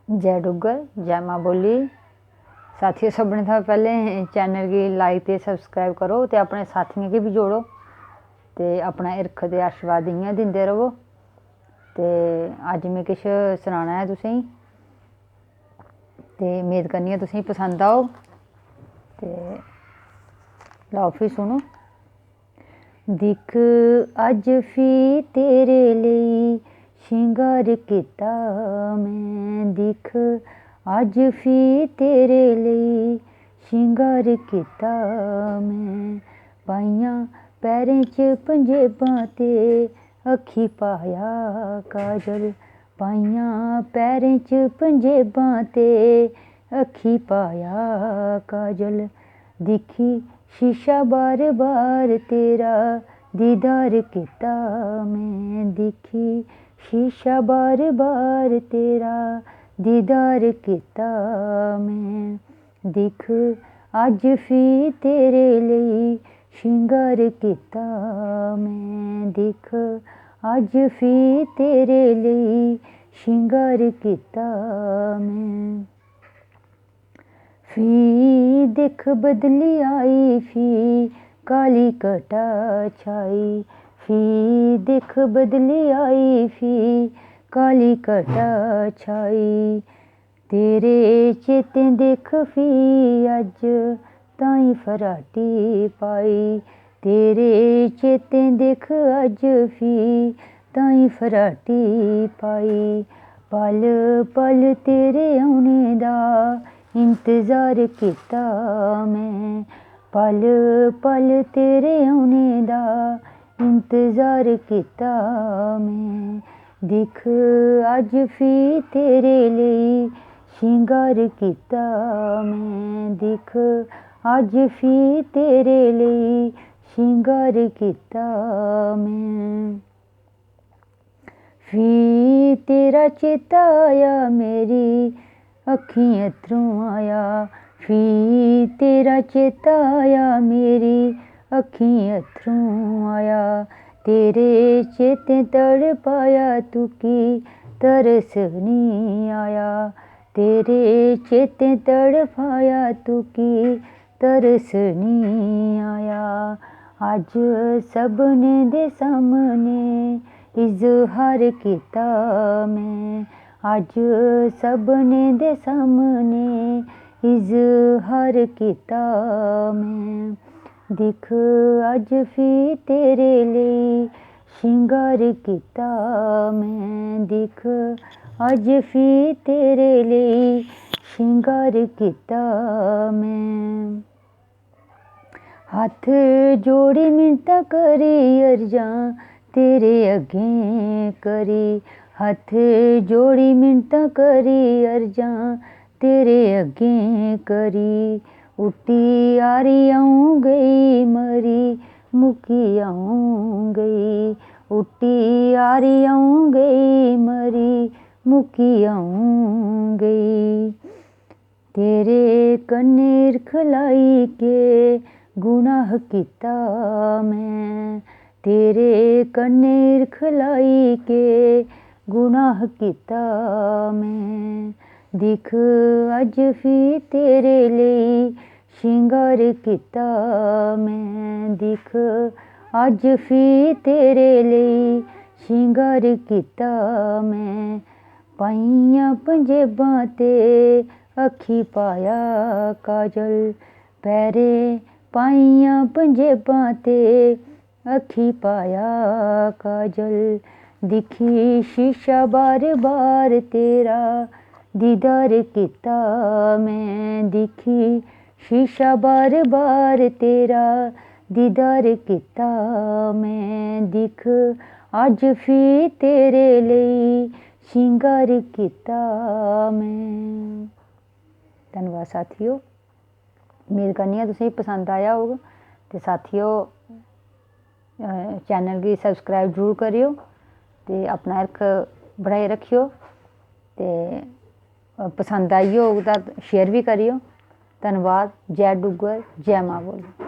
जय डुग्गर जय माँ बोली। साथियों सबने था पहले चैनल की लाइक ते सबसक्राइब करो ते अपने साथियों की भी जोड़ो ते अपना हिरख ते आशीर्वाद इ'यां दिंदे रवो। ते अज्ज मैं किश सनाना है तुसेंगी ते उम्मीद करनी है तुसेंगी पसंद आओ। ते लाओ फिर सुनो। दिख अज फी तेरे लिए शिंगार किता मैं, दिख अज फी तेरे लिए शिंगार किता मैं। पाइयां पैरें च पंजेबां ते अखी पाया काजल, पाइयां पैरें च पंजेबां ते अखी पाया काजल। दिखी शीशा बार बार तेरा दीदार किता मैं, दिखी शीशा बार बार तेरा दीदार किता मैं। दिख अज फी तेरे लिए शिंगार किता मैं, दिख अज फी तेरे लिए शिंगार किता मैं। फी दिख बदली आई फी काली कटा छाई, फी दिख बदली आई फी काली कटा छाई। तेरे चेते दिख फी अज ताई फराटी पाई, तेरे चेते दिख अज फी ताई फराटी पाई। पल पल तेरे औने दा इंतजार किता मैं, पल पल तेरे औने दा इंतजार किता मैं। दिख अज फी तेरे लिए शिंगार किता मैं, दिख अज फी तेरे लिए शिंगार किता मैं। फी तेरा चेता आया मेरी अखीं अत्थरूं आया, फी तेरा चेता आया मेरी अखीं अत्थरूं आया। तेरे चेते तड़ पाया तुकी तरस नहीं आया, तेरे चेते तड़ पाया तुकी तरस नहीं आया। अज सबने दे सामने इजहार किता मैं, अज सबने दे सामने इजहार किता मैं। दिख अज फी तेरे लिए शिंगार किता मैं, दिख अज फी तेरे लिए शिंगार किता मैं। हथ जोड़ी मिन्नतां करी अर्जां तेरे अग्गें करी, हथ जोड़ी मिन्नतां करी अर्जां तेरे अग्गें करी। उट्टी आरी आऊं गई मरी मुकी आऊं गई, उट्टी आरी आऊं गई मरी मुकी आऊं गई। तेरे कन्ने हिरख लाई के गुनाह किता मैं, तेरे कन्ने हिरख लाई के गुनाह किता मैं। दिख अज फी तेरे लिए शिंगार किता मैं, दिख अज फी तेरे लिए शिंगार किता मैं। पाइयां पंजेबां ते अखी पाया काजल, पैरे पाइयां पंजेबां ते अखी पाया काजल। दिखी शीशा बार बार तेरा दीदार किता मैं, दिखी शीशा बार बार तेरा दीदार किता मैं। दिख अज फी तेरे लिए शिंगार किता मैं। धन्यवाद साथियों, उम्मीद करनी है तुसेंगी पसंद आया होग। ते साथियों चैनल गी सबसक्राइब जरूर करियो ते अपना हिरख बढ़ाई रखियो ते पसंद आई होग तां शेयर भी करियो। धन्यवाद। जय डुग्गर जय माँ बोली।